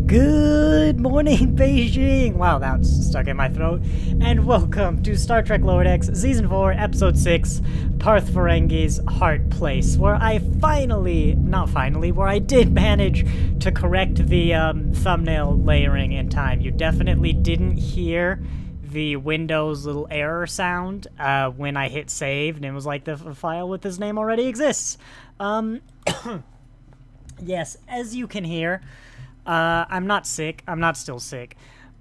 Good morning, Beijing! Wow, that's stuck in my throat. And welcome to Star Trek Lower Decks, Season 4, Episode 6, Parth Ferengi's Heart Place, where I where I did manage to correct the thumbnail layering in time. You definitely didn't hear the Windows little error sound when I hit save, and it was like the file with his name already exists. Yes, as you can hear, I'm not sick. I'm not still sick,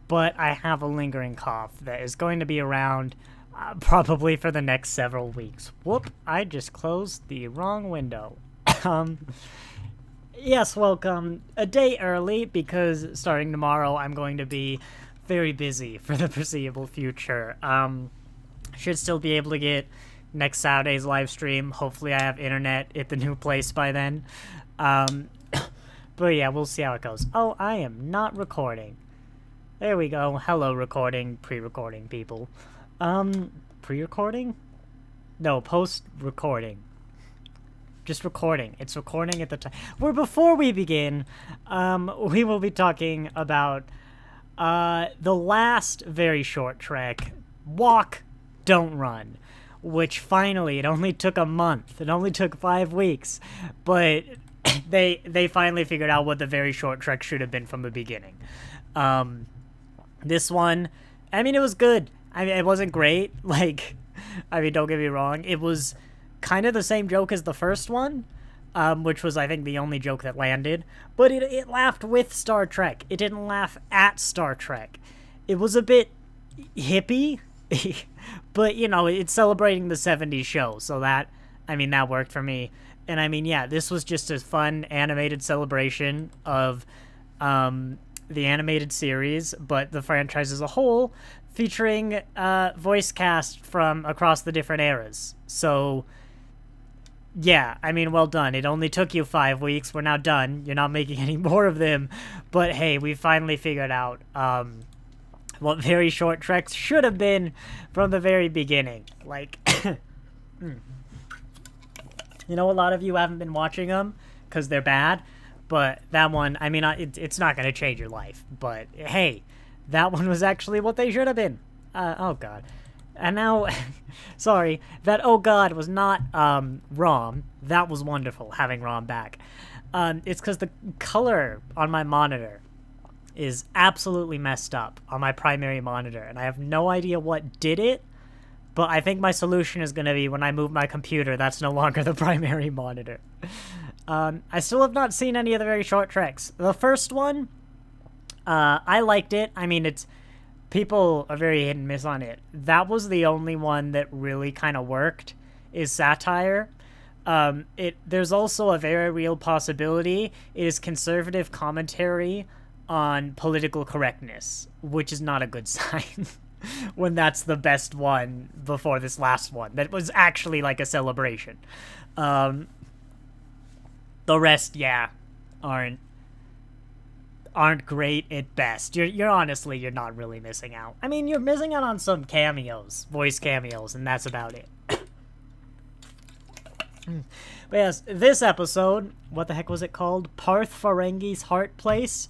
but I have a lingering cough that is going to be around probably for the next several weeks. Whoop, I just closed the wrong window. Yes, welcome. A day early because starting tomorrow I'm going to be very busy for the foreseeable future. Should still be able to get next Saturday's live stream. Hopefully I have internet at the new place by then. But yeah, we'll see how it goes. Oh, I am not recording. There we go. Hello, recording, pre-recording people. Pre-recording? No, post-recording. Just recording. It's recording at the time. Before we begin, we will be talking about the last very short trek, Walk, Don't Run, which finally, it only took a month. It only took 5 weeks, but they finally figured out what the very short trek should have been from the beginning. This one, I mean, it was good. I mean, it wasn't great. Like, I mean, don't get me wrong. It was kind of the same joke as the first one, which was, I think, the only joke that landed. But it laughed with Star Trek. It didn't laugh at Star Trek. It was a bit hippie, but, you know, it's celebrating the 70s show. So that, I mean, that worked for me. And I mean, yeah, this was just a fun animated celebration of the animated series, but the franchise as a whole, featuring voice cast from across the different eras. So, yeah, I mean, well done. It only took you 5 weeks. We're now done. You're not making any more of them. But hey, we finally figured out what very short treks should have been from the very beginning. Like, You know, a lot of you haven't been watching them because they're bad, but that one, I mean, it's not going to change your life. But hey, that one was actually what they should have been. Oh, God. And now, sorry, that oh, God was not ROM. That was wonderful, having ROM back. It's because the color on my monitor is absolutely messed up on my primary monitor, and I have no idea what did it. But I think my solution is going to be when I move my computer, that's no longer the primary monitor. I still have not seen any of the very short treks. The first one, I liked it. I mean, people are very hit and miss on it. That was the only one that really kind of worked, is satire. There's also a very real possibility it is conservative commentary on political correctness, which is not a good sign. When that's the best one before this last one that was actually like a celebration. The rest, yeah, aren't great at best. You're honestly, you're not really missing out. I mean, you're missing out on some cameos, voice cameos, and that's about it. But yes, this episode, what the heck was it called? Parth Ferengi's Heart Place.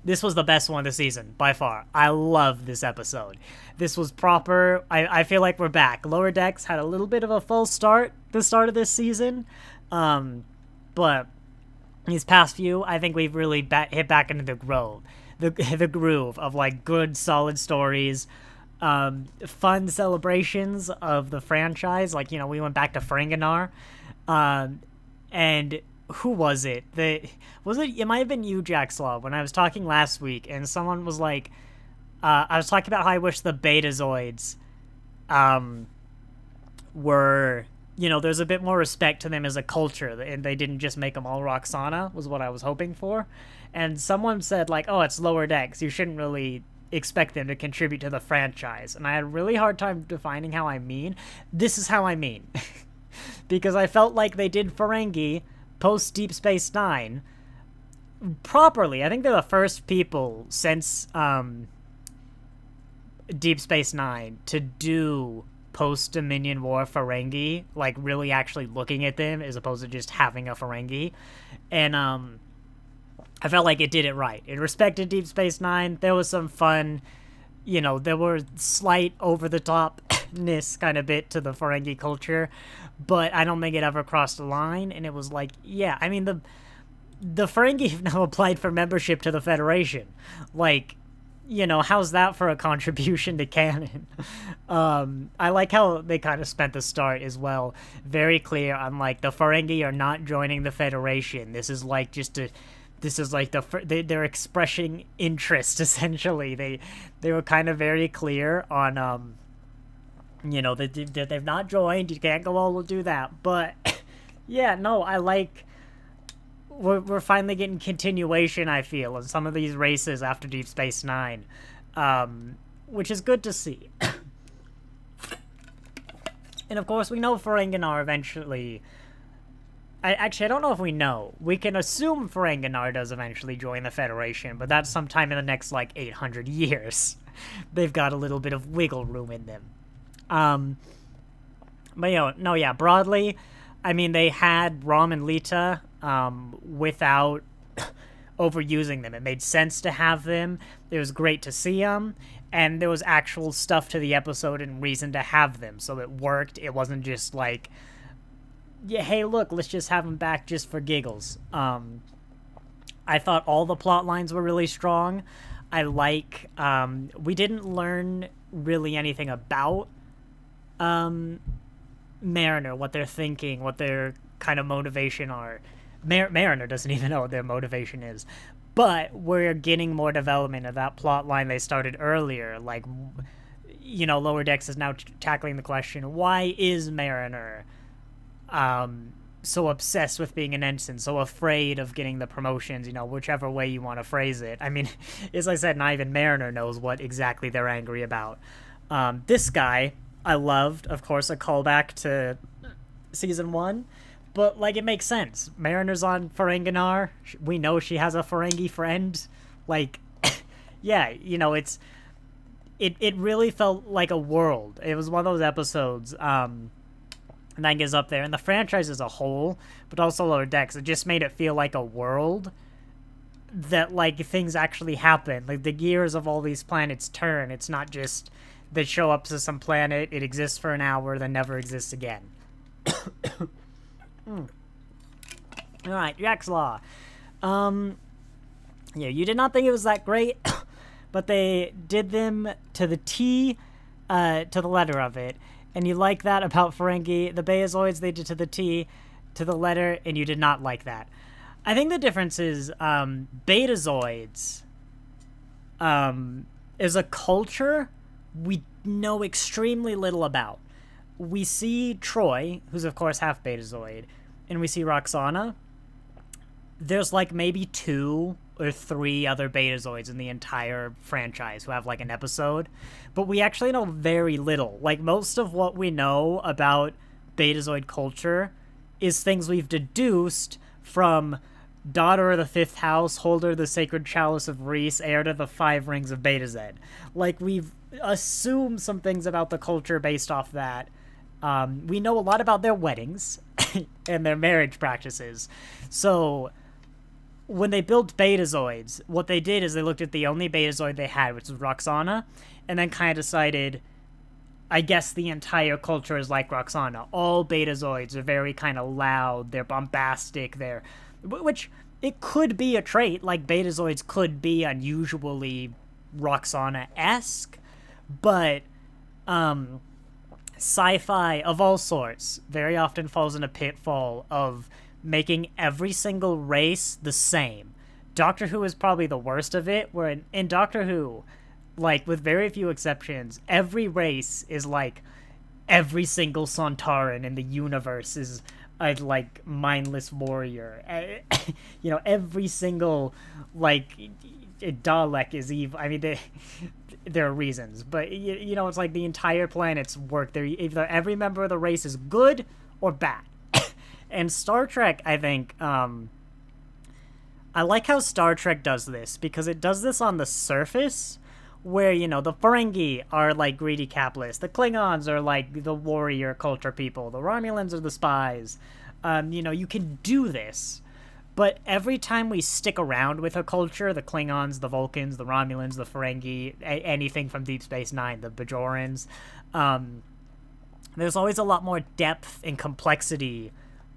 This was the best one of the season, by far. I love this episode. This was proper. I feel like we're back. Lower Decks had a little bit of a false start, the start of this season. But these past few, I think we've really hit back into the groove of, like, good, solid stories, fun celebrations of the franchise. Like, you know, we went back to Ferengi, and who was it? It might have been you, Jackslaw, when I was talking last week, and someone was like, I was talking about how I wish the Betazoids, were, you know, there's a bit more respect to them as a culture, and they didn't just make them all Roxana, was what I was hoping for. And someone said, like, oh, it's Lower Decks, you shouldn't really expect them to contribute to the franchise. And I had a really hard time defining how I mean. This is how I mean. Because I felt like they did Ferengi post Deep Space Nine properly. I think they're the first people since Deep Space Nine to do post Dominion War Ferengi, like really actually looking at them as opposed to just having a Ferengi. And I felt like it did it right. It respected Deep Space Nine. There was some fun, there were slight over the topness kind of bit to the Ferengi culture, but I don't think it ever crossed the line. And it was like, yeah, I mean the Ferengi have now applied for membership to the Federation. Like, how's that for a contribution to canon? I like how they kind of spent the start as well very clear on, like, the Ferengi are not joining the Federation. This is like they're expressing interest, essentially. They were kind of very clear on that they've not joined. You can't go all do that, but yeah, no, I like. We're finally getting continuation, I feel, of some of these races after Deep Space Nine, which is good to see. And of course, we know Ferenginar eventually. I don't know if we know. We can assume Ferenginar does eventually join the Federation, but that's sometime in the next, like, 800 years. They've got a little bit of wiggle room in them. But, broadly, I mean, they had Rom and Lita without overusing them. It made sense to have them. It was great to see them. And there was actual stuff to the episode and reason to have them. So it worked. It wasn't just like, yeah, hey, look, let's just have them back just for giggles. I thought all the plot lines were really strong. I like, we didn't learn really anything about Mariner, what they're thinking, what their kind of motivation are. Mariner doesn't even know what their motivation is. But we're getting more development of that plot line they started earlier. Like, Lower Decks is now tackling the question, why is Mariner so obsessed with being an ensign, so afraid of getting the promotions, whichever way you want to phrase it. I mean, as I said, not even Mariner knows what exactly they're angry about. This guy, I loved, of course, a callback to season 1. But, like, it makes sense. Mariner's on Ferenginar. We know she has a Ferengi friend. Like, yeah, it really felt like a world. It was one of those episodes that gets up there. And the franchise as a whole, but also Lower Decks, it just made it feel like a world that, like, things actually happen. Like, the gears of all these planets turn. It's not just they show up to some planet, it exists for an hour, then never exists again. Alright, Jack's Law. Yeah, you did not think it was that great, but they did them to the T, to the letter of it. And you like that about Ferengi. The Bezoids they did to the T, to the letter, and you did not like that. I think the difference is, Betazoids, is a culture we know extremely little about. We see Troy, who's of course half Betazoid, and we see Roxana. There's like maybe 2 or 3 other Betazoids in the entire franchise who have like an episode, but we actually know very little. Like, most of what we know about Betazoid culture is things we've deduced from daughter of the 5th house, holder of the sacred chalice of Reese, heir to the 5 rings of Betazed. Like, we've assumed some things about the culture based off that. We know a lot about their weddings and their marriage practices. So when they built Betazoids, what they did is they looked at the only Betazoid they had, which was Roxana, and then kind of decided, I guess the entire culture is like Roxana. All Betazoids are very kind of loud, they're bombastic, which it could be a trait, like Betazoids could be unusually Roxana-esque, but sci-fi of all sorts very often falls in a pitfall of making every single race the same. Doctor Who is probably the worst of it, where in Doctor Who, like, with very few exceptions, every race is like every single Sontaran in the universe is a, like, mindless warrior. Every single, like, Dalek is evil. I mean, there are reasons, but it's like the entire planet's work. Either every member of the race is good or bad. And Star Trek, I think, I like how Star Trek does this, because it does this on the surface, where, the Ferengi are, like, greedy capitalists, the Klingons are, like, the warrior culture people, the Romulans are the spies. You can do this, But every time we stick around with a culture, the Klingons, the Vulcans, the Romulans, the Ferengi, anything from Deep Space Nine, the Bajorans, um, there's always a lot more depth and complexity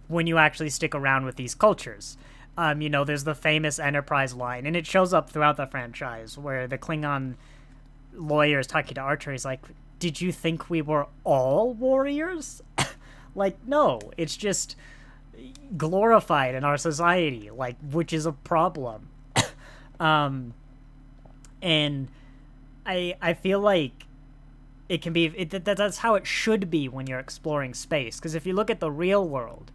when you actually stick around with these cultures. There's the famous Enterprise line, and it shows up throughout the franchise, where the Klingon lawyer is talking to Archer. He's like, did you think we were all warriors? Like, no, it's just glorified in our society, like, which is a problem. And I feel like it can be, that's how it should be when you're exploring space. Because if you look at the real world,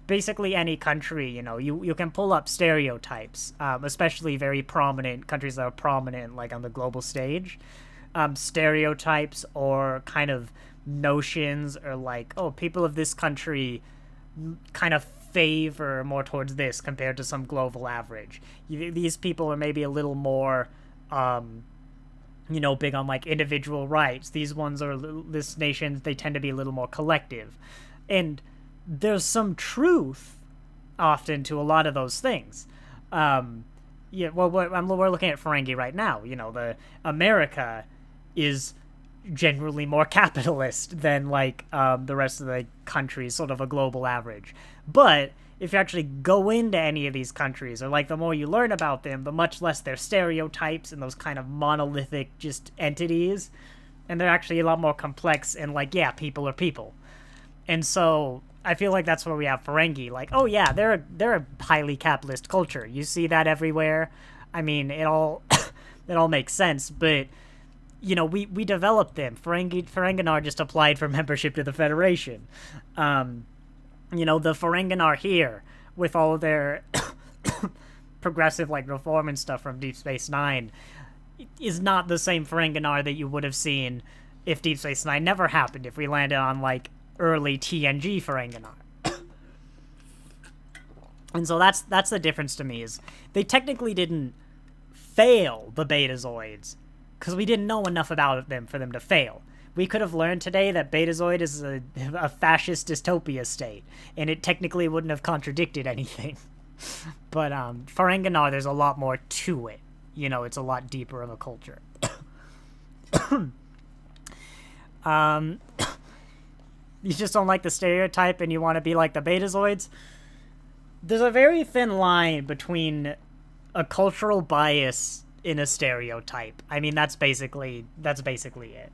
basically any country, you can pull up stereotypes, especially very prominent countries that are prominent, like on the global stage. Stereotypes or kind of notions, or like, oh, people of this country kind of favor more towards this compared to some global average. These people are maybe a little more, big on like individual rights. These ones are, this nation, they tend to be a little more collective. And there's some truth often to a lot of those things. We're looking at Ferengi right now. The America is generally more capitalist than like the rest of the countries, sort of a global average. But if you actually go into any of these countries, or like the more you learn about them, the much less their stereotypes and those kind of monolithic just entities, and they're actually a lot more complex, and like, yeah, people are people. And so I feel like that's where we have Ferengi. Like, oh yeah, they're a highly capitalist culture. You see that everywhere. I mean, it all it all makes sense, but we developed them. Ferenginar just applied for membership to the Federation. The Ferenginar here, with all of their progressive, like, reform and stuff from Deep Space Nine, is not the same Ferenginar that you would have seen if Deep Space Nine never happened, if we landed on, like, early TNG Ferenginar. And so that's the difference to me, is they technically didn't fail the Betazoids, because we didn't know enough about them for them to fail. We could have learned today that Betazoid is a fascist dystopia state, and it technically wouldn't have contradicted anything. But Ferenginar, there's a lot more to it. It's a lot deeper of a culture. You just don't like the stereotype and you want to be like the Betazoids? There's a very thin line between a cultural bias in a stereotype. I mean, that's basically it.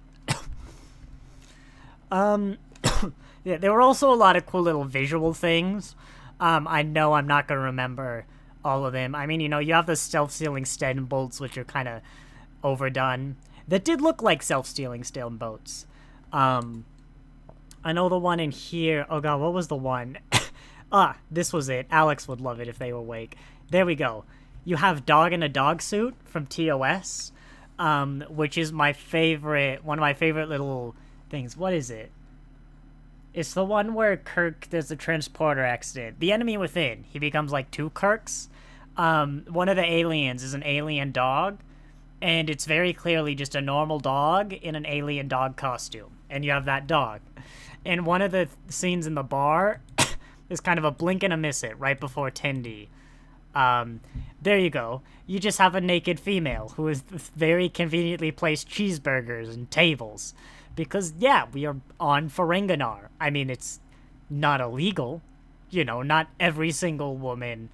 Yeah, there were also a lot of cool little visual things. I know I'm not going to remember all of them. I mean, you have the self-stealing Sten bolts, which are kind of overdone. That did look like self-stealing Sten bolts. I know the one in here. Oh god, what was the one? This was it. Alex would love it if they were awake. There we go. You have Dog in a Dog Suit from TOS, which is one of my favorite little things. What is it? It's the one where Kirk, there's a transporter accident. The Enemy Within, he becomes like two Kirks. One of the aliens is an alien dog, and it's very clearly just a normal dog in an alien dog costume. And you have that dog. And one of the scenes in the bar is kind of a blink and a miss it right before Tendi. There you go. You just have a naked female who is very conveniently placed cheeseburgers and tables. Because, yeah, we are on Ferenginar. I mean, it's not illegal. Not every single woman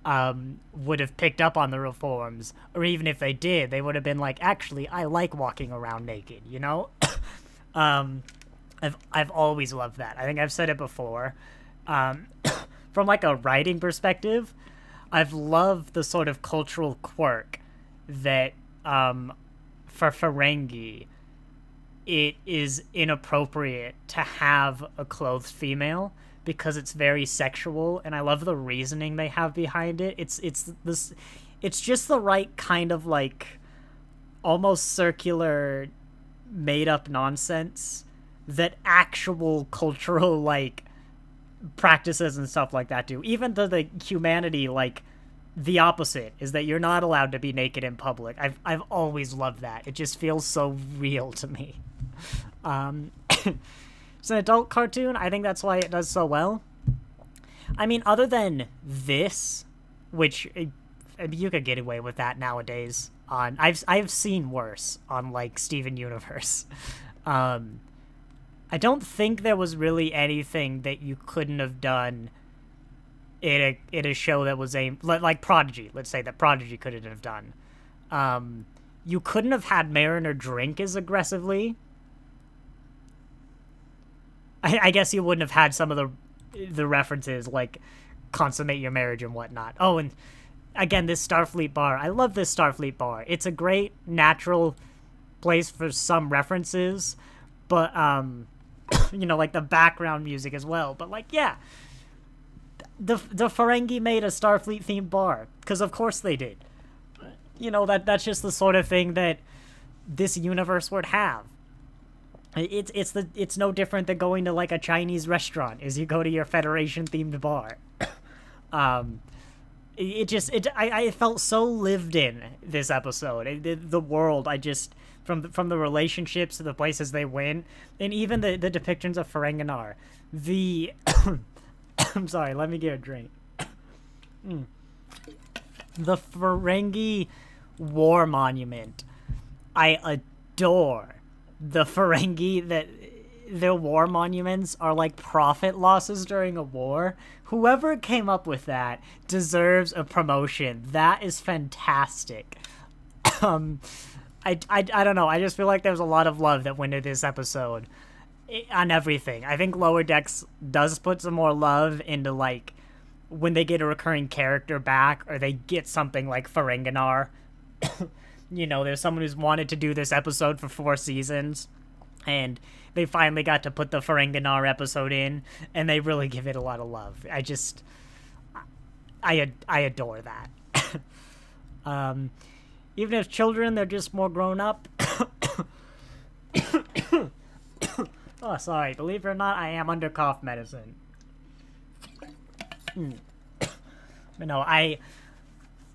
would have picked up on the reforms. Or even if they did, they would have been like, actually, I like walking around naked, I've always loved that. I think I've said it before. From like a writing perspective, I've loved the sort of cultural quirk that for Ferengi, it is inappropriate to have a clothed female because it's very sexual, and I love the reasoning they have behind it. It's just the right kind of like almost circular made up nonsense that actual cultural like practices and stuff like that do. Even though the humanity, like, the opposite is that you're not allowed to be naked in public. I've always loved that. It just feels so real to me. It's an adult cartoon. I think that's why it does so well. I mean, other than this, which I mean, you could get away with that nowadays. On I've seen worse on like Steven Universe. I don't think there was really anything that you couldn't have done in a show that was aimed like Prodigy. Let's say that Prodigy couldn't have done. You couldn't have had Mariner drink as aggressively. I guess you wouldn't have had some of the references like consummate your marriage and whatnot. Oh, and again, this Starfleet bar. I love this Starfleet bar. It's a great natural place for some references, but you know, like the background music as well. But like, yeah, the Ferengi made a Starfleet themed bar because of course they did. You know, that's just the sort of thing that this universe would have. It's no different than going to like a Chinese restaurant as you go to your Federation themed bar. I felt so lived in this episode. The world, I just from the relationships to the places they went, and even the depictions of Ferenginar. The I'm sorry, let me get a drink. The Ferengi war monument. I adore the Ferengi that their war monuments are like profit losses during a war. Whoever came up with that deserves a promotion. That is fantastic. I don't know. I just feel like there's a lot of love that went into this episode on everything. I think Lower Decks does put some more love into like when they get a recurring character back or they get something like Ferenginar. You know, there's someone who's wanted to do this episode for 4 seasons, and they finally got to put the Ferenginar episode in, and they really give it a lot of love. I adore that. Even as children, they're just more grown up. Oh, sorry. Believe it or not, I am under cough medicine. But no,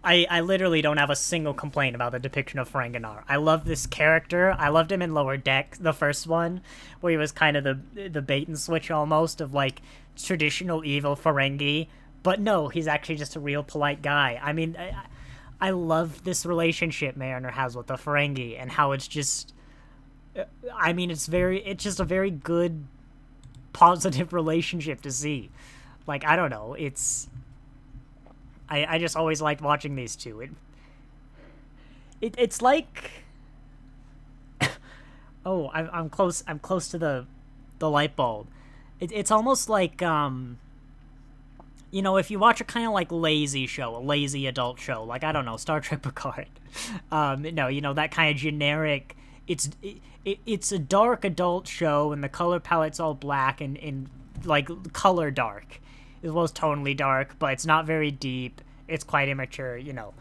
I literally don't have a single complaint about the depiction of Ferenginar. I love this character. I loved him in Lower Deck, the first one, where he was kind of the bait and switch almost of like traditional evil Ferengi. But no, he's actually just a real polite guy. I mean, I love this relationship Mariner has with the Ferengi and how it's just, I mean, it's just a very good, positive relationship to see. Like, I don't know, I just always liked watching these two. It's like, oh, I'm close to the light bulb. It's almost like you know, if you watch a kind of like lazy show, a lazy adult show, like I don't know, Star Trek Picard. No, you know, that kind of generic. It's a dark adult show, and the color palette's all black and like color dark. It was tonally dark, but it's not very deep. It's quite immature, you know.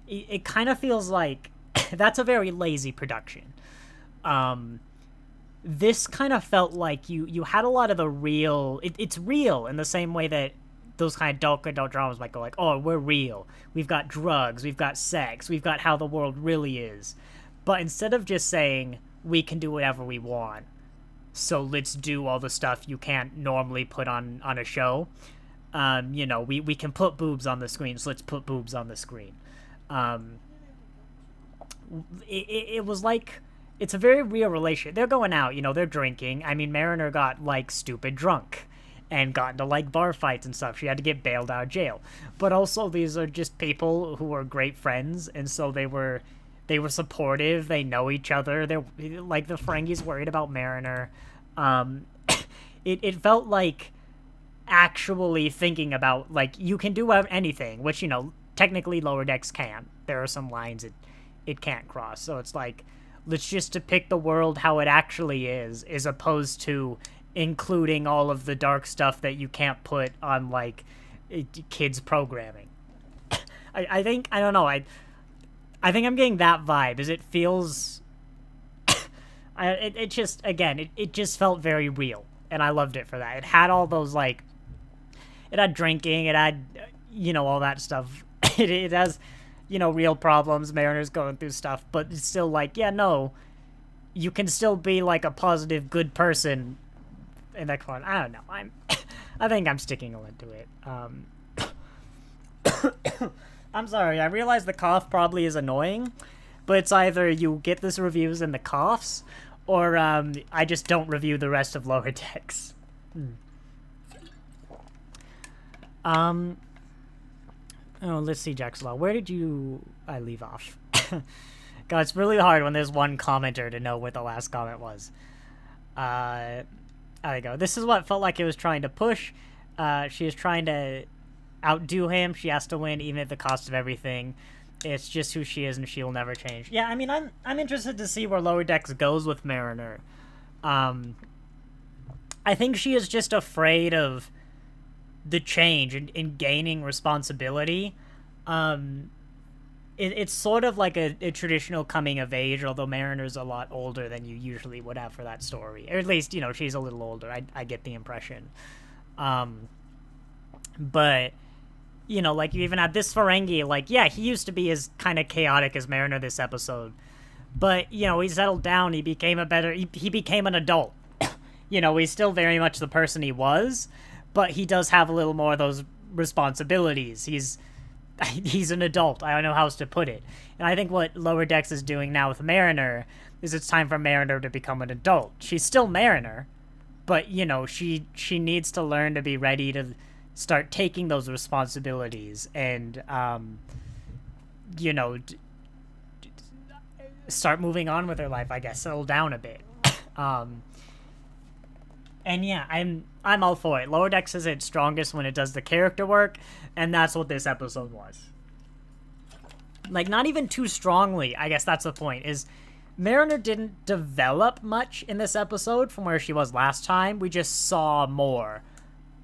It kind of feels like that's a very lazy production. This kind of felt like you had a lot of the real. It's real in the same way that those kind of dark adult dramas might go like, oh, we're real. We've got drugs. We've got sex. We've got how the world really is. But instead of just saying we can do whatever we want, so let's do all the stuff you can't normally put on a show. You know, we can put boobs on the screen, so let's put boobs on the screen. It was like, it's a very real relationship. They're going out, you know, they're drinking. I mean, Mariner got, like, stupid drunk and got into, like, bar fights and stuff. She had to get bailed out of jail. But also, these are just people who are great friends, and so they were supportive. They know each other. They're, like, the Ferengi's worried about Mariner. It felt like actually thinking about, like, you can do anything, which, you know, technically Lower Decks can. There are some lines it can't cross. So it's like, let's just depict the world how it actually is, as opposed to including all of the dark stuff that you can't put on, like, kids programming. I think, I don't know, I think I'm getting that vibe, as it feels, it just, again, it just felt very real, and I loved it for that. It had all those, like, it had drinking, it had, you know, all that stuff. It has, you know, real problems, Mariner's going through stuff, but it's still like, yeah, no, you can still be, like, a positive, good person in that one. I don't know, I think I'm sticking into it. I'm sorry, I realize the cough probably is annoying, but it's either you get this reviews and the coughs, or I just don't review the rest of Lower Decks. Oh, let's see, Jaxlaw. Where did I leave off? God, it's really hard when there's one commenter to know what the last comment was. There you go. This is what felt like it was trying to push. She is trying to outdo him. She has to win, even at the cost of everything. It's just who she is, and she will never change. Yeah, I mean, I'm interested to see where Lower Decks goes with Mariner. I think she is just afraid of the change in gaining responsibility. It's sort of like a traditional coming of age, although Mariner's a lot older than you usually would have for that story. Or at least, you know, she's a little older. I get the impression. But, you know, like, you even had this Ferengi, like, yeah, he used to be as kind of chaotic as Mariner this episode. But, you know, he settled down, he became he became an adult. You know, he's still very much the person he was, but he does have a little more of those responsibilities. He's an adult. I don't know how else to put it. And I think what Lower Decks is doing now with Mariner is it's time for Mariner to become an adult. She's still Mariner, but, you know, she needs to learn to be ready to start taking those responsibilities and, you know, start moving on with her life, I guess. Settle down a bit. And yeah, I'm all for it. Lower Decks is its strongest when it does the character work, and that's what this episode was. Like, not even too strongly, I guess that's the point, is Mariner didn't develop much in this episode from where she was last time. We just saw more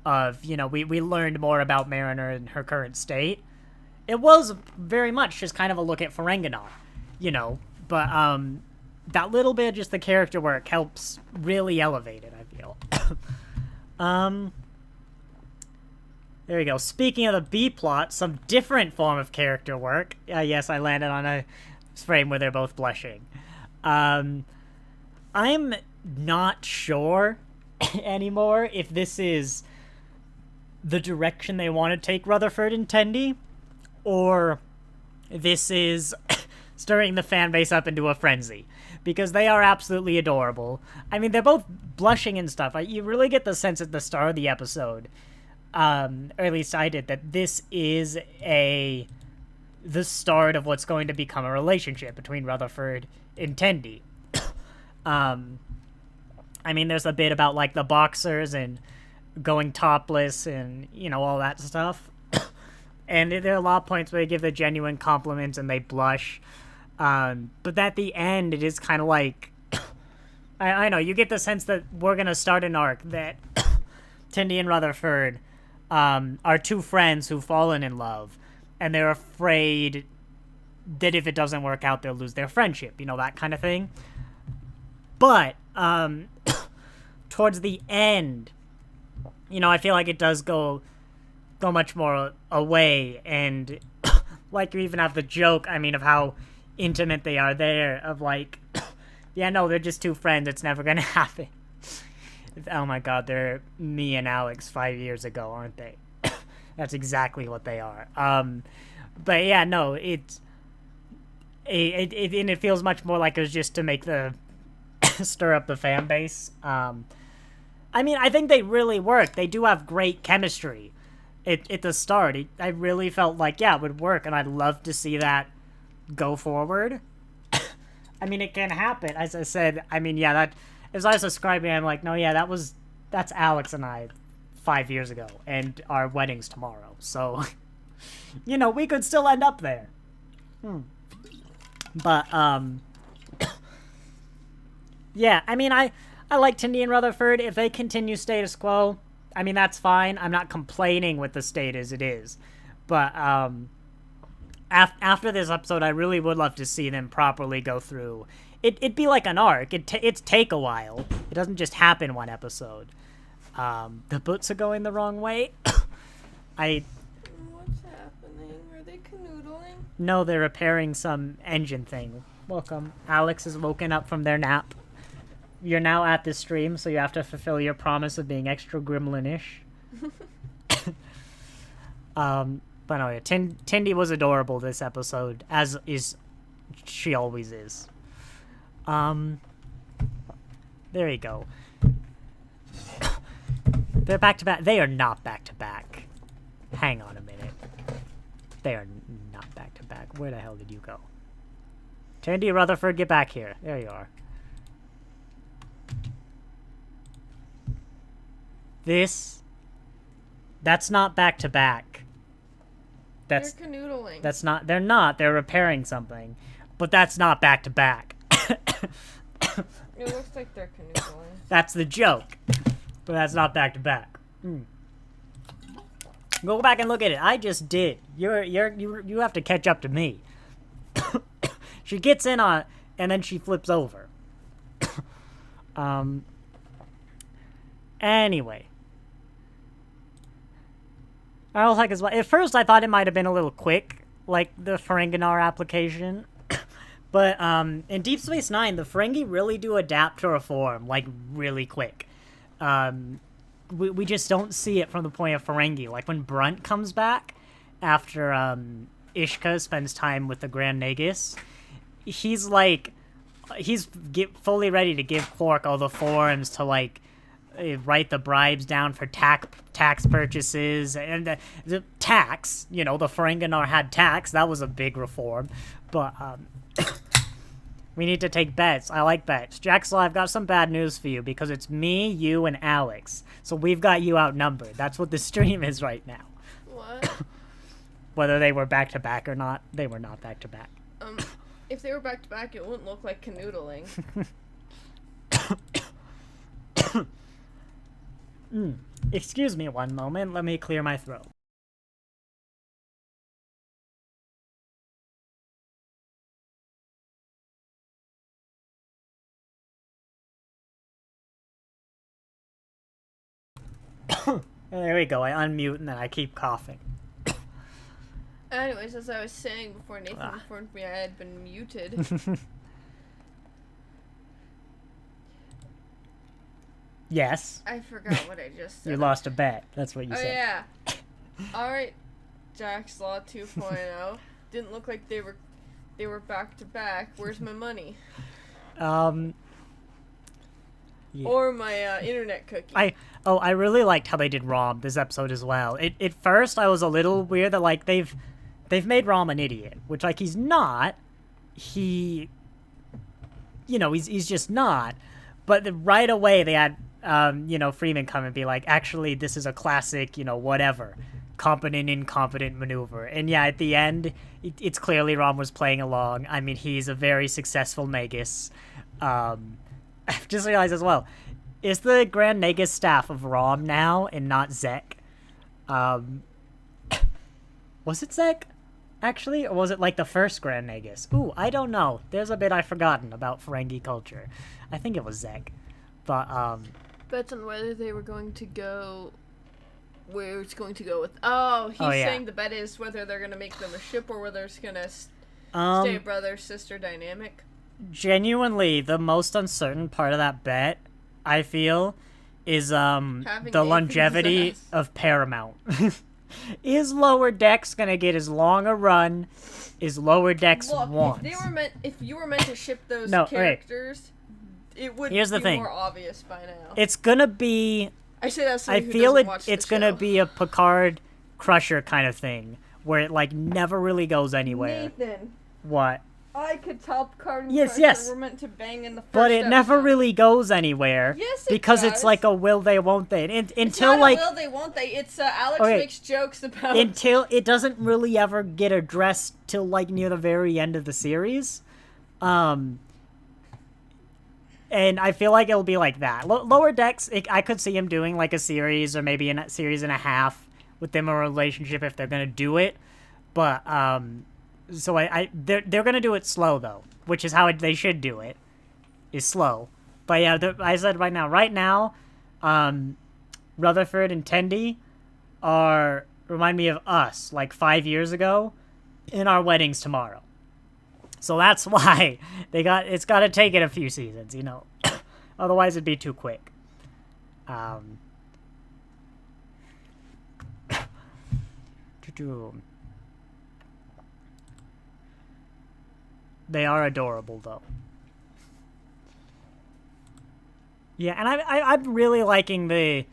of, you know, we learned more about Mariner in her current state. It was very much just kind of a look at Ferengi, you know, but that little bit of just the character work helps really elevate it, I feel. There we go. Speaking of the B-plot, some different form of character work. Yes, I landed on a frame where they're both blushing. I'm not sure anymore if this is the direction they want to take Rutherford and Tendi, or this is stirring the fan base up into a frenzy, because they are absolutely adorable. I mean, they're both blushing and stuff. You really get the sense at the start of the episode, or at least I did, that this is the start of what's going to become a relationship between Rutherford and Tendi. I mean, there's a bit about, like, the boxers and going topless and, you know, all that stuff. And there are a lot of points where they give the genuine compliments and they blush. But at the end, it is kind of like, I know, you get the sense that we're going to start an arc that Tendi and Rutherford are two friends who've fallen in love, and they're afraid that if it doesn't work out, they'll lose their friendship, you know, that kind of thing. But towards the end, you know, I feel like it does go much more away, and like, you even have the joke, I mean, of how intimate they are there, of like, yeah, no, they're just two friends, it's never gonna happen. Oh my god, they're me and Alex 5 years ago, aren't they? That's exactly what they are. But yeah, no, it feels much more like it was just to make the stir up the fan base. I mean, I think they really work. They do have great chemistry at the start. I really felt like, yeah, it would work, and I'd love to see that go forward. I mean, it can happen. As I said, I mean, yeah, that, as I was describing, I'm like, no, yeah, that's Alex and I 5 years ago, and our wedding's tomorrow. So, you know, we could still end up there. But, yeah, I mean, I like Tendi and Rutherford. If they continue status quo, I mean, that's fine. I'm not complaining with the state as it is. But, after this episode, I really would love to see them properly go through. It'd be like an arc. It'd take a while. It doesn't just happen one episode. The boots are going the wrong way. What's happening? Are they canoodling? No, they're repairing some engine thing. Welcome. Alex is woken up from their nap. You're now at this stream, so you have to fulfill your promise of being extra gremlin-ish. But no, yeah, Tindy was adorable this episode, as is she always is. There you go. They're back to back. They are not back to back. Hang on a minute. They are not back to back. Where the hell did you go? Tandy Rutherford, get back here. There you are. That's not back to back. They're canoodling. That's not. They're not. They're repairing something, but that's not back to back. It looks like they're canoodling. That's the joke, but that's not back to back. Go back and look at it. I just did. You have to catch up to me. She gets in on, and then she flips over. Anyway. I was like, as well. At first, I thought it might have been a little quick, like the Ferenginar application. But in Deep Space Nine, the Ferengi really do adapt to reform, like, really quick. We just don't see it from the point of Ferengi. Like, when Brunt comes back after Ishka spends time with the Grand Nagus, he's, like, fully ready to give Quark all the forms to, like, write the bribes down for tax purchases. And the tax, you know, the Ferenginar had tax. That was a big reform. But, we need to take bets. I like bets. Jaxel, I've got some bad news for you because it's me, you, and Alex. So we've got you outnumbered. That's what the stream is right now. What? Whether they were back-to-back or not, they were not back-to-back. If they were back-to-back, it wouldn't look like canoodling. Excuse me one moment. Let me clear my throat. There we go. I unmute and then I keep coughing. Anyways, as I was saying before Nathan informed me I had been muted. Yes. I forgot what I just said. You lost a bet. That's what you said. Oh, yeah. Alright, Jack's Law 2.0. Didn't look like they were back to back. Where's my money? Yeah. Or my internet cookie. I really liked how they did Rom this episode as well. At first I was a little weird that like they've made Rom an idiot, which like he's not. He, you know, he's just not. But right away they had you know, Freeman come and be like, actually this is a classic, you know, whatever, competent incompetent maneuver. And yeah, at the end it's clearly Rom was playing along. I mean, he's a very successful Nagus. I've just realized as well, is the Grand Nagus staff of Rom now and not Zek? Was it Zek, actually? Or was it like the first Grand Nagus? Ooh, I don't know. There's a bit I've forgotten about Ferengi culture. I think it was Zek. But, Bets on whether they were going to go... Where it's going to go with... Oh, he's saying the bet is whether they're going to make them a ship or whether it's going to stay a brother-sister dynamic. Genuinely, the most uncertain part of that bet, I feel, is the longevity of Paramount. Is Lower Decks gonna get as long a run as Lower Decks wants? If you were meant to ship those characters, it would Here's the be thing. more obvious by now. It's gonna be. I say that. I feel it's gonna be a Picard Crusher kind of thing, where it like never really goes anywhere. Nathan. What? I could tell Picard and yes. were meant to bang in the first But it episode. never really goes anywhere. Yes, it because does. It's like a will they, won't they. Until it's not like a will they, won't they. It's Alex makes jokes about. Until it doesn't really ever get addressed till like near the very end of the series, and I feel like it'll be like that. Lower Decks, I could see him doing like a series or maybe a series and a half with them in a relationship if they're gonna do it, but so they're gonna do it slow though, which is how they should do it, is slow. But yeah, I said right now, Rutherford and Tendi remind me of us like 5 years ago, in our weddings tomorrow. So that's why it's got to take it a few seasons, you know, otherwise it'd be too quick. They are adorable, though. Yeah, and I'm really liking the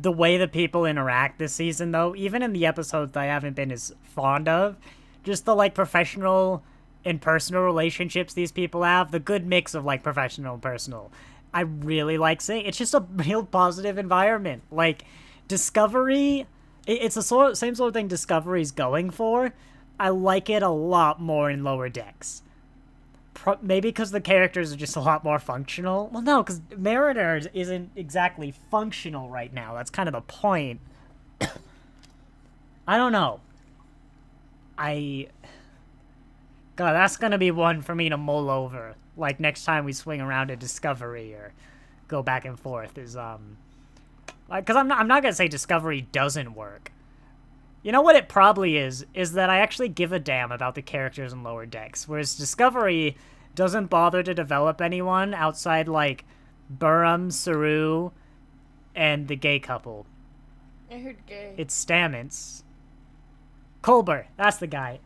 way the people interact this season, though. Even in the episodes that I haven't been as fond of, just the like professional and personal relationships these people have, the good mix of like professional and personal. I really like seeing. It's just a real positive environment. Like Discovery, it's the same sort of thing Discovery's going for. I like it a lot more in Lower Decks. Maybe because the characters are just a lot more functional. Well, no, because Mariner isn't exactly functional right now. That's kind of the point. I don't know. God, that's gonna be one for me to mull over. Like, next time we swing around to Discovery or go back and forth is, like, because I'm not gonna say Discovery doesn't work. You know what it probably is that I actually give a damn about the characters in Lower Decks, whereas Discovery doesn't bother to develop anyone outside, like, Burham, Saru, and the gay couple. I heard gay. It's Stamets. Culber, that's the guy.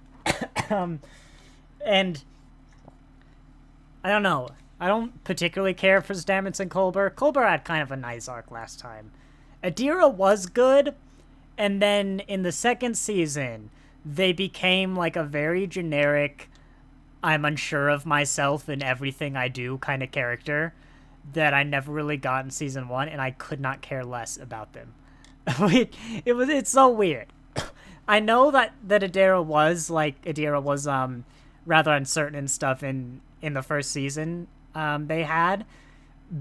And I don't know. I don't particularly care for Stamets and Culber. Culber had kind of a nice arc last time. Adira was good, and then in the second season, they became like a very generic, I'm unsure of myself in everything I do kind of character that I never really got in season 1, and I could not care less about them. It's so weird. I know that Adira was rather uncertain and stuff in the first season they had,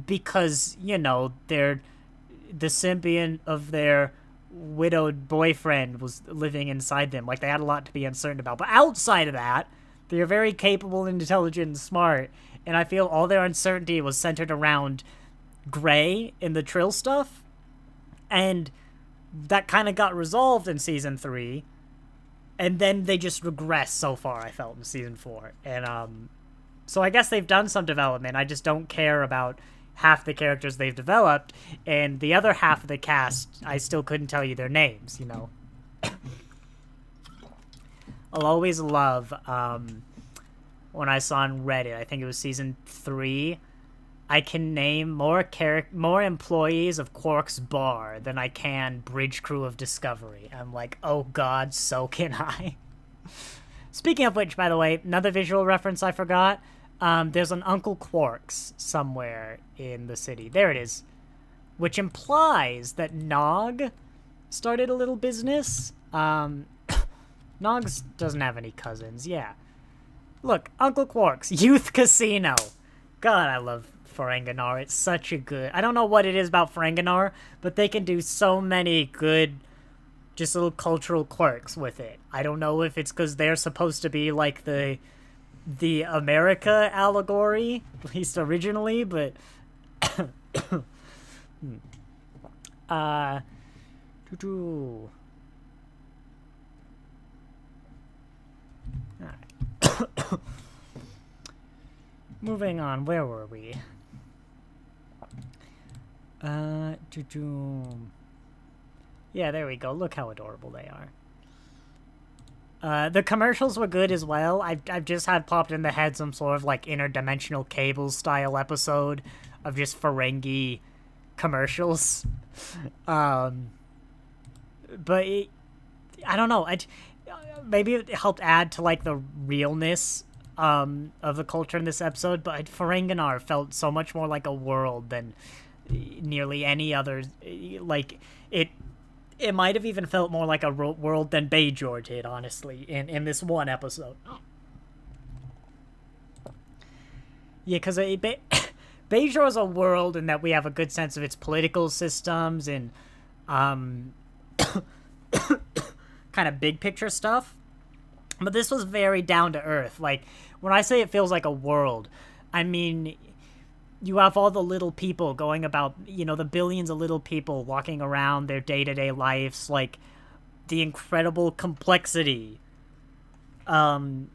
because, you know, they're the symbiont of their widowed boyfriend was living inside them. Like, they had a lot to be uncertain about. But outside of that, they're very capable and intelligent and smart, and I feel all their uncertainty was centered around Gray in the Trill stuff, and that kind of got resolved in season 3, and then they just regressed so far, I felt, in season 4. And so I guess they've done some development. I just don't care about half the characters they've developed, and the other half of the cast, I still couldn't tell you their names, you know. I'll always love when I saw on Reddit, I think it was season 3, I can name more employees of Quark's bar than I can bridge crew of Discovery. I'm like, oh god, so can I. Speaking of which, by the way, another visual reference I forgot. There's an Uncle Quark's somewhere in the city. There it is. Which implies that Nog started a little business. Nog doesn't have any cousins, yeah. Look, Uncle Quark's Youth Casino. God, I love Ferenginar. It's such a good... I don't know what it is about Ferenginar, but they can do so many good, just little cultural quirks with it. I don't know if it's because they're supposed to be like the America allegory, at least originally, but... Moving on, where were we? Yeah, there we go. Look how adorable they are. The commercials were good as well. I've just had popped in the head some sort of like interdimensional cable style episode of just Ferengi commercials. But I don't know. Maybe it helped add to like the realness of the culture in this episode, but Ferenginar felt so much more like a world than nearly any other. Like, it might have even felt more like a world than Bajor did, honestly, in this one episode. Yeah, because Bajor is a world in that we have a good sense of its political systems and kind of big picture stuff. But this was very down to earth. Like, when I say it feels like a world, I mean, you have all the little people going about, you know, the billions of little people walking around their day-to-day lives, like, the incredible complexity comes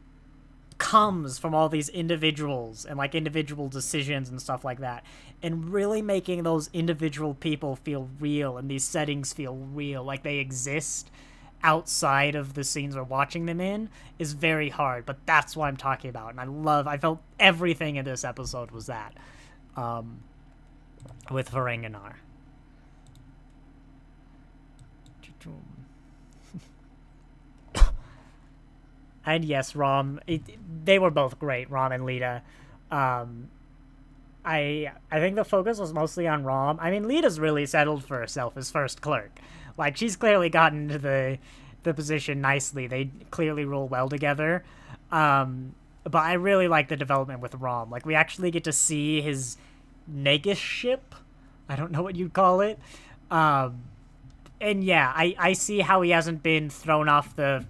from all these individuals and, like, individual decisions and stuff like that, and really making those individual people feel real and these settings feel real, like they exist. outside of the scenes we're watching them in is very hard, but that's what I'm talking about. And I felt everything in this episode was that, with Ferenginar. And yes, Rom, they were both great, Rom and Lita. I think the focus was mostly on Rom. I mean, Lita's really settled for herself as first clerk. Like, she's clearly gotten into the position nicely. They clearly roll well together. But I really like the development with Rom. Like, we actually get to see his Negus ship. I don't know what you'd call it. And yeah, I see how he hasn't been thrown off the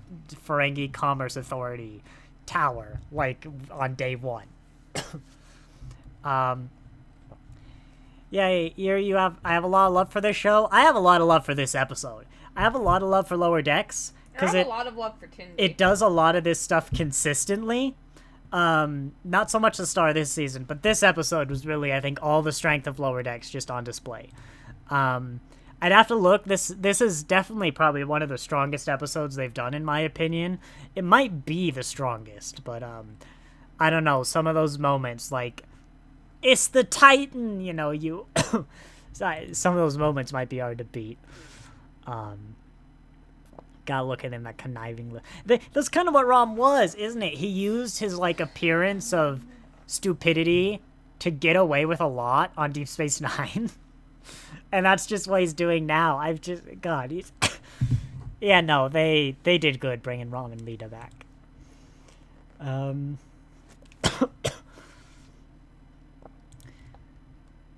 Ferengi Commerce Authority tower, like, on day one. Yeah, here I have a lot of love for this show. I have a lot of love for this episode. I have a lot of love for Lower Decks. I have a lot of love for Tindy. It does a lot of this stuff consistently. Not so much the start of this season, but this episode was really, I think, all the strength of Lower Decks just on display. I'd have to look. This is definitely probably one of the strongest episodes they've done, in my opinion. It might be the strongest, but I don't know. Some of those moments, like, it's the Titan, you know, some of those moments might be hard to beat. Gotta look at him, that conniving that's kind of what Rom was, isn't it? He used his, like, appearance of stupidity to get away with a lot on Deep Space Nine. And that's just what he's doing now. He's... Yeah, no, they did good bringing Rom and Lita back.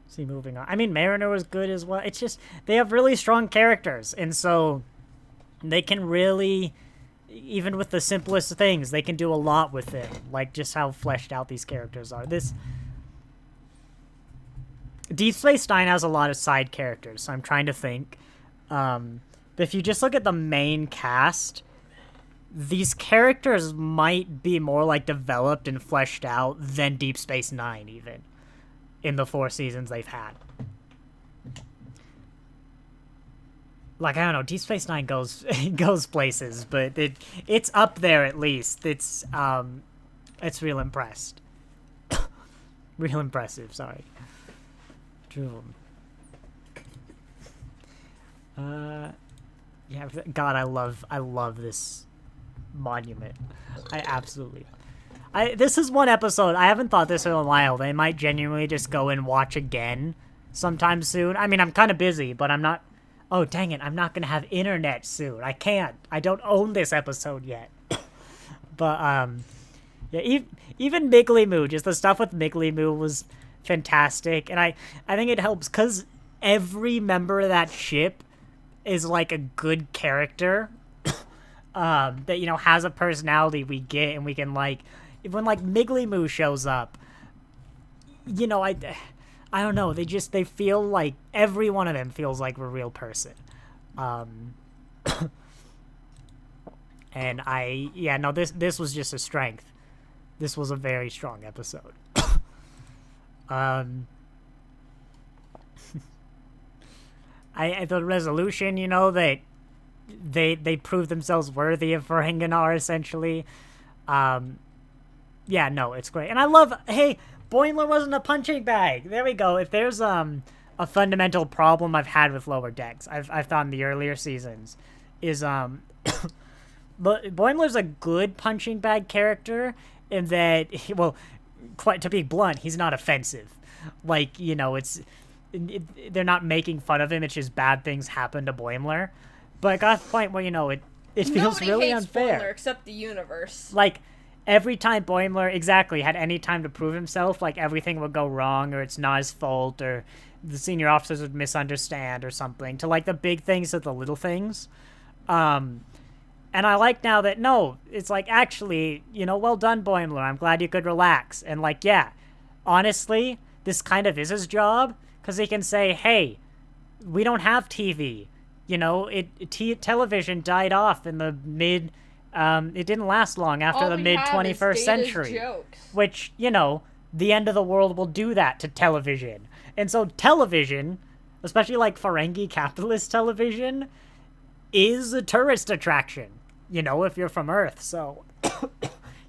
See, moving on. I mean, Mariner was good as well. It's just, they have really strong characters, and so they can really, even with the simplest things, they can do a lot with it. Like, just how fleshed out these characters are. Deep Space Nine has a lot of side characters, so I'm trying to think. But if you just look at the main cast, these characters might be more, like, developed and fleshed out than Deep Space Nine, even, in the 4 seasons they've had. Like, I don't know, Deep Space Nine goes places, but it's up there at least. It's real impressed. Real impressive, sorry. Yeah, God, I love this monument. I absolutely. This is one episode, I haven't thought this in a while. They might genuinely just go and watch again sometime soon. I mean, I'm kind of busy, but I'm not... Oh, dang it, I'm not going to have internet soon. I can't. I don't own this episode yet. But, yeah, even Miggly Moo, just the stuff with Miggly Moo was fantastic. And I think it helps because every member of that ship is, like, a good character that, you know, has a personality we get, and we can, like... When, like, Miggly Moo shows up, you know, I don't know, they feel like, every one of them feels like a real person. And this was just a strength. This was a very strong episode. The resolution, you know, they prove themselves worthy of Ferenginar, essentially. Yeah, no, it's great. And I love, hey, Boimler wasn't a punching bag. There we go. If there's a fundamental problem I've had with Lower Decks, I've thought in the earlier seasons, is but Boimler's a good punching bag character in that, well, quite to be blunt, he's not offensive. Like, you know, they're not making fun of him. It's just bad things happen to Boimler. But it got to the point where, you know, it feels really unfair. Boimler except the universe. Like, every time Boimler, exactly, had any time to prove himself, like, everything would go wrong, or it's not his fault, or the senior officers would misunderstand or something, to, like, the big things to the little things. And I like now that, no, it's like, actually, you know, well done, Boimler. I'm glad you could relax. And, like, yeah, honestly, this kind of is his job, because he can say, hey, we don't have TV. You know, television died off in the mid... it didn't last long after the mid-21st century. Which, you know, the end of the world will do that to television. And so television, especially like Ferengi capitalist television, is a tourist attraction, you know, if you're from Earth. So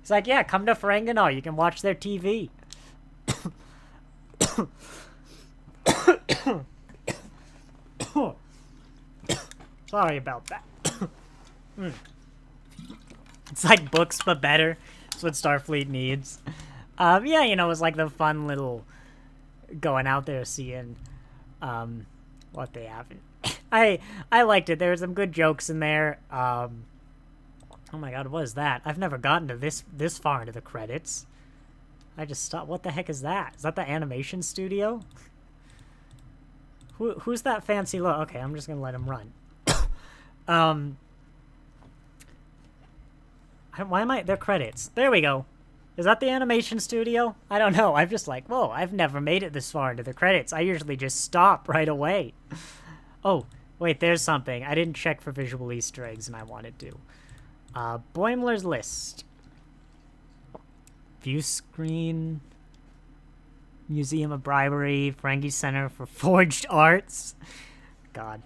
he's like, yeah, come to Ferengi. You can watch their TV. Sorry about that. It's like books, but better. That's what Starfleet needs. Yeah, you know, it was like the fun little going out there seeing what they have. I liked it. There were some good jokes in there. Oh my god, what is that? I've never gotten to this far into the credits. I just stopped. What the heck is that? Is that the animation studio? Who's that fancy look? Okay, I'm just gonna let him run. Why am I... They're credits. There we go. Is that the animation studio? I don't know. I'm just like, whoa, I've never made it this far into the credits. I usually just stop right away. Oh, wait, there's something. I didn't check for visual Easter eggs, and I wanted to. Boimler's List. View screen. Museum of Bribery. Ferengi Center for Forged Arts. God.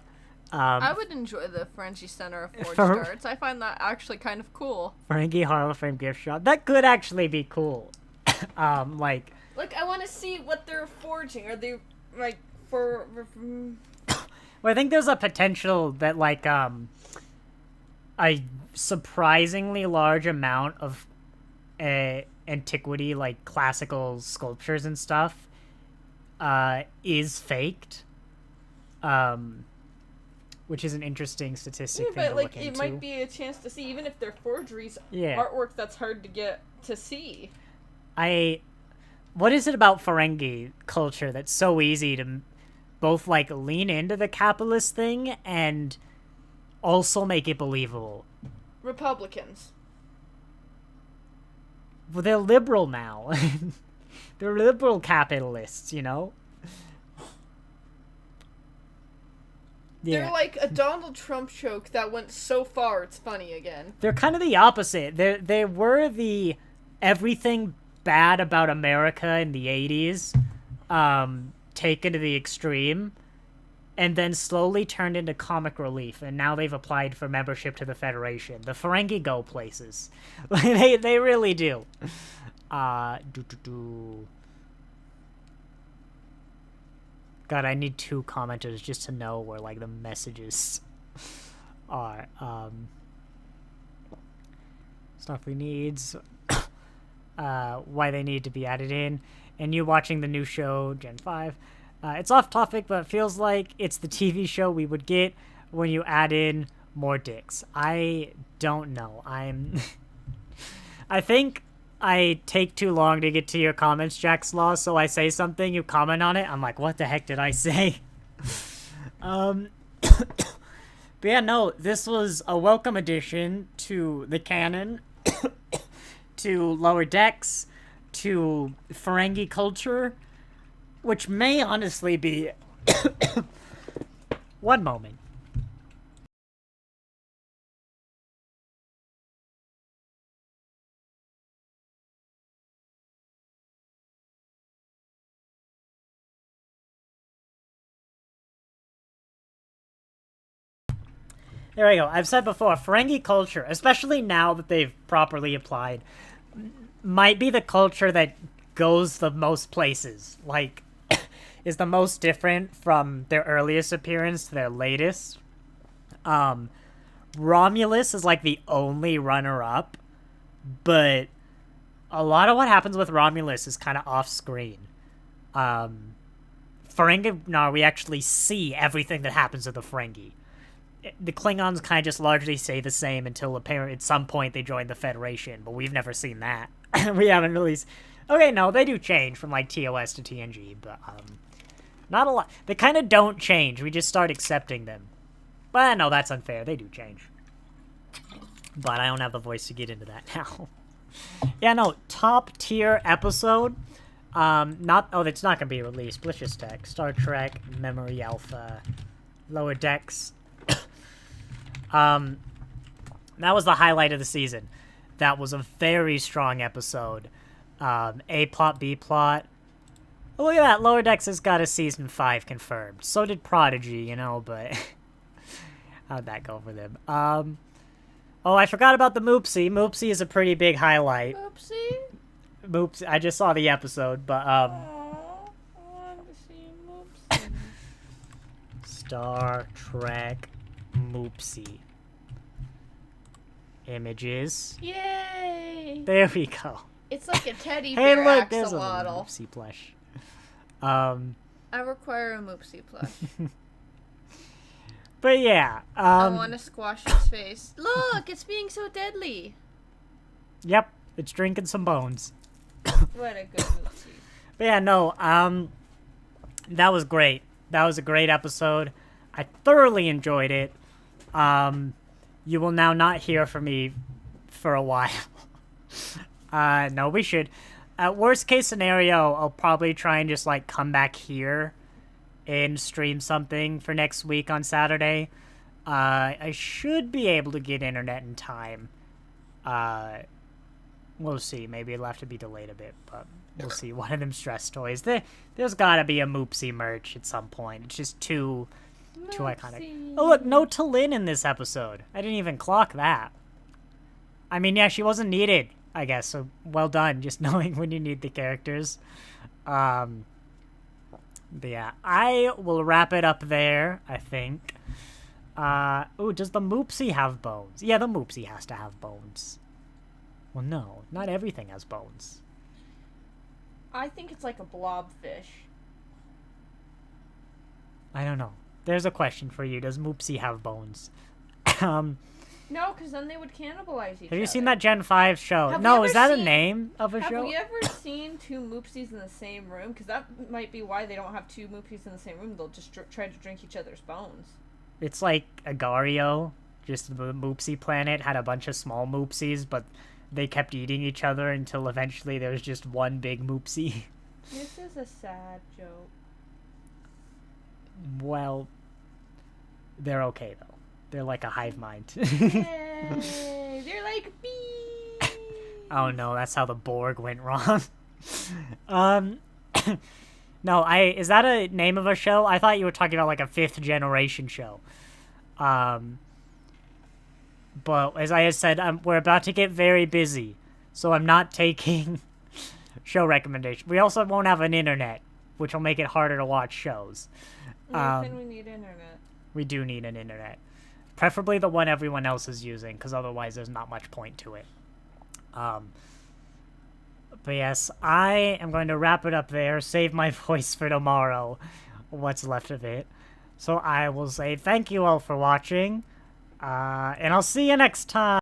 I would enjoy the Ferengi Center of Forged Arts. I find that actually kind of cool. Ferengi Hall of Fame gift shop. That could actually be cool. Like I want to see what they're forging. Are they like for Well, I think there's a potential that like a surprisingly large amount of antiquity, like classical sculptures and stuff, is faked. Which is an interesting statistic thing to look into. It might be a chance to see, even if they're forgeries, yeah. Artwork that's hard to get to see. What is it about Ferengi culture that's so easy to both, like, lean into the capitalist thing and also make it believable? Republicans. Well, they're liberal now. They're liberal capitalists, you know? Yeah. They're like a Donald Trump joke that went so far it's funny again. They're kind of the opposite. They were the everything bad about America in the 80s taken to the extreme and then slowly turned into comic relief, and now they've applied for membership to the Federation. The Ferengi go places. They really do. God, I need 2 commenters just to know where, like, the messages are. Stuff we needs. Why they need to be added in. And you watching the new show, Gen 5. It's off topic, but it feels like it's the TV show we would get when you add in more dicks. I don't know. I think I take too long to get to your comments, Jack's Law, so I say something, you comment on it, I'm like, what the heck did I say? But yeah, no, this was a welcome addition to the canon, to Lower Decks, to Ferengi culture, which may honestly be... One moment. There we go. I've said before, Ferengi culture, especially now that they've properly applied, might be the culture that goes the most places. Like, is the most different from their earliest appearance to their latest. Romulus is like the only runner-up, but a lot of what happens with Romulus is kind of off-screen. Ferengi, no, we actually see everything that happens to the Ferengi. The Klingons kind of just largely stay the same until apparently at some point they join the Federation, but we've never seen that. We haven't really... Okay, no, they do change from, like, TOS to TNG, but, not a lot. They kind of don't change. We just start accepting them. But, no, that's unfair. They do change. But I don't have the voice to get into that now. Yeah, no, top-tier episode. It's not gonna be released. Let's just check. Star Trek, Memory Alpha, Lower Decks. That was the highlight of the season. That was a very strong episode. A plot, B plot. Oh, look at that. Lower Decks has got a season 5 confirmed. So did Prodigy, you know, but how'd that go for them? Oh, I forgot about the Moopsie. Moopsie is a pretty big highlight. Moopsie. I just saw the episode, but Aww, I wanted to see Moopsie. Star Trek Moopsie. Images. Yay! There we go. It's like a teddy Hey, bear look, there's a axolotl. Moopsie plush. I require a Moopsie plush. But yeah. I want to squash its face. Look, it's being so deadly. Yep, it's drinking some bones. What a good Moopsie. But yeah, no, that was great. That was a great episode. I thoroughly enjoyed it. You will now not hear from me for a while. No, we should. At worst case scenario, I'll probably try and just, like, come back here and stream something for next week on Saturday. I should be able to get internet in time. We'll see. Maybe it'll have to be delayed a bit, but we'll see. One of them stress toys. There's gotta be a Moopsie merch at some point. It's just too iconic. Oh, look, no Talin in this episode. I didn't even clock that. I mean, yeah, she wasn't needed, I guess, so well done, just knowing when you need the characters. But yeah, I will wrap it up there, I think. Ooh, does the Moopsie have bones? Yeah, the Moopsie has to have bones. Well, no, not everything has bones. I think it's like a blobfish. I don't know. There's a question for you. Does Moopsie have bones? No, because then they would cannibalize each other. Have you seen that Gen 5 show? Have No, we is ever that a seen- name of a show? Have you ever seen two Moopsies in the same room? Because that might be why they don't have two Moopsies in the same room. They'll just try to drink each other's bones. It's like Agario. Just the Moopsie planet had a bunch of small Moopsies, but they kept eating each other until eventually there was just one big Moopsie. This is a sad joke. Well, they're okay, though. They're like a hive mind. Yay! They're like bees! Oh no, that's how the Borg went wrong. No, is that a name of a show? I thought you were talking about like a 5th generation show. But as I had said, we're about to get very busy, so I'm not taking show recommendations. We also won't have an internet, which will make it harder to watch shows. Nathan, we need internet. We do need an internet. Preferably the one everyone else is using, because otherwise there's not much point to it. But yes, I am going to wrap it up there, save my voice for tomorrow, what's left of it. So I will say thank you all for watching, and I'll see you next time.